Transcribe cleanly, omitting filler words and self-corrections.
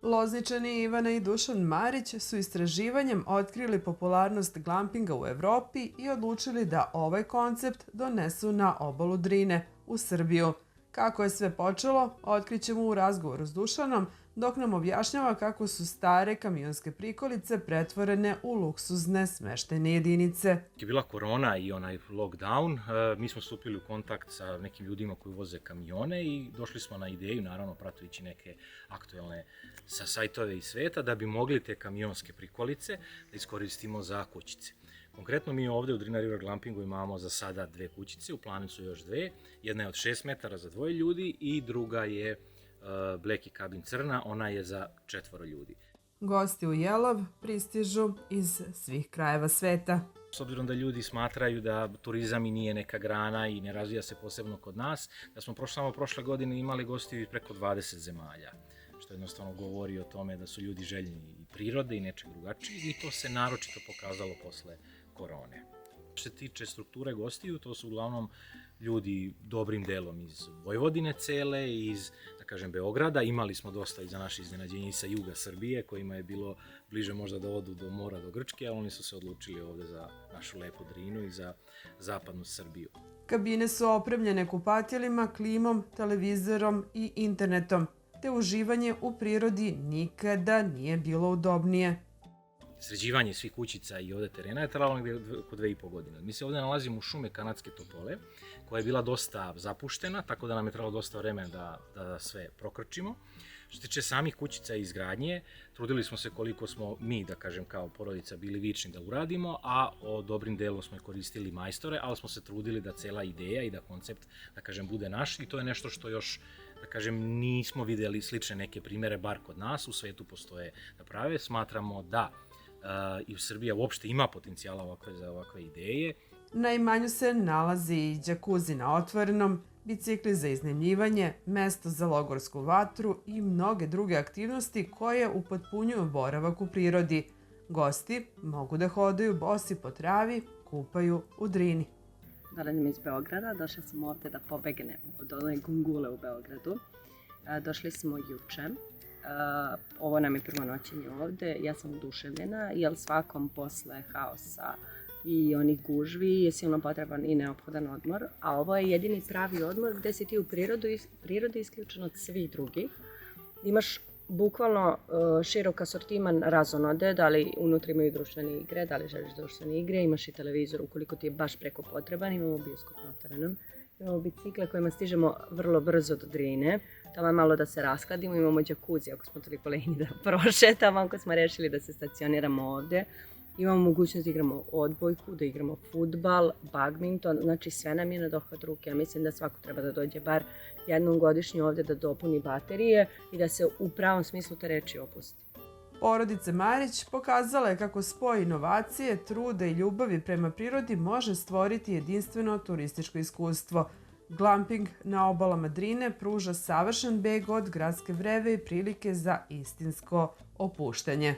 Lozničani Ivana i Dušan Marić su istraživanjem otkrili popularnost glampinga u Evropi i odlučili da ovaj koncept donesu na obalu Drine, u Srbiju. Kako je sve počelo, otkrićemo u razgovoru s Dušanom, dok nam objašnjava kako su stare kamionske prikolice pretvorene u luksuzne smeštajne jedinice. Je bila korona i onaj lockdown, mi smo stupili u kontakt sa nekim ljudima koji voze kamione i došli smo na ideju, naravno pratujući neke aktuelne sa sajtove iz sveta, da bi mogli te kamionske prikolice da iskoristimo za kućice. Konkretno mi ovde u Drina River Glampingu imamo za sada 2 kućice, u planu su još 2. Jedna je od 6 metara za 2 ljudi i druga je Bleki kabin crna, ona je za 4 ljudi. Gosti u Jelav pristižu iz svih krajeva sveta. S obzirom da ljudi smatraju da turizam i nije neka grana i ne razvija se posebno kod nas, da smo samo prošle godine imali gostiju iz preko 20 zemalja, što jednostavno govori o tome da su ljudi željni i prirode i nečeg drugačijeg i to se naročito pokazalo posle korone. Što se tiče strukture gostiju, to su uglavnom ljudi dobrim delom iz Vojvodine cele, iz, da kažem, Beograda. Imali smo dosta i za naše iznenađenje sa juga Srbije, kojima je bilo bliže možda da odu do mora, do Grčke, ali oni su se odlučili ovde za našu lepu Drinu i za zapadnu Srbiju. Kabine su opremljene kupatiljima, klimom, televizorom i internetom, te uživanje u prirodi nikada nije bilo udobnije. Sređivanje svih kućica i ovde terena je trajalo negde oko 2,5 godine. Mi se ovde nalazimo u šume Kanadske topole, koja je bila dosta zapuštena, tako da nam je trebalo dosta vremena da sve prokrčimo. Što se tiče samih kućica i izgradnje, trudili smo se koliko smo mi, da kažem, kao porodica bili vični da uradimo, a o dobrim delom smo koristili majstore, ali smo se trudili da cela ideja i da koncept, da kažem, bude naš i to je nešto što još, da kažem, nismo videli slične neke primere, bar kod nas, u svetu postoje da prave. Smatramo da i u Srbiji uopšte ima potencijala za ovakve ideje. Na imanju se nalazi i džakuzi na otvorenom, bicikli za iznajmljivanje, mesto za logorsku vatru i mnoge druge aktivnosti koje upotpunjuju boravak u prirodi. Gosti mogu da hodaju bosi po travi, kupaju u Drini. Dolazim iz Beograda, došla sam ovde da pobegnem od one gungule u Beogradu. Došli smo juče. Ovo nam je prvo noćenje ovde, ja sam oduševljena, jer svakom posle haosa i onih gužvi je silno potreban i neophodan odmor, a ovo je jedini pravi odmor gde si ti u prirodi isključen od svih drugih. Imaš bukvalno širok asortiman razonode, da li unutra imaju društvene igre, da li želiš društvene igre, imaš i televizor ukoliko ti je baš preko potreban, imamo bioskop na otvorenom. Imamo bicikle kojima stižemo vrlo brzo do Drine, tamo malo da se raskladimo, imamo džakuzi ako smo toliko lenji da prošetamo, ako smo rešili da se stacioniramo ovde. Imamo mogućnost da igramo odbojku, da igramo fudbal, badminton, znači sve nam je na dohvat ruke. Ja mislim da svako treba da dođe bar jednom godišnje ovde da dopuni baterije i da se u pravom smislu te reči opusti. Porodica Marić pokazala je kako spoj inovacije, truda i ljubavi prema prirodi može stvoriti jedinstveno turističko iskustvo. Glamping na obalama Drine pruža savršen beg od gradske vreve i prilike za istinsko opuštanje.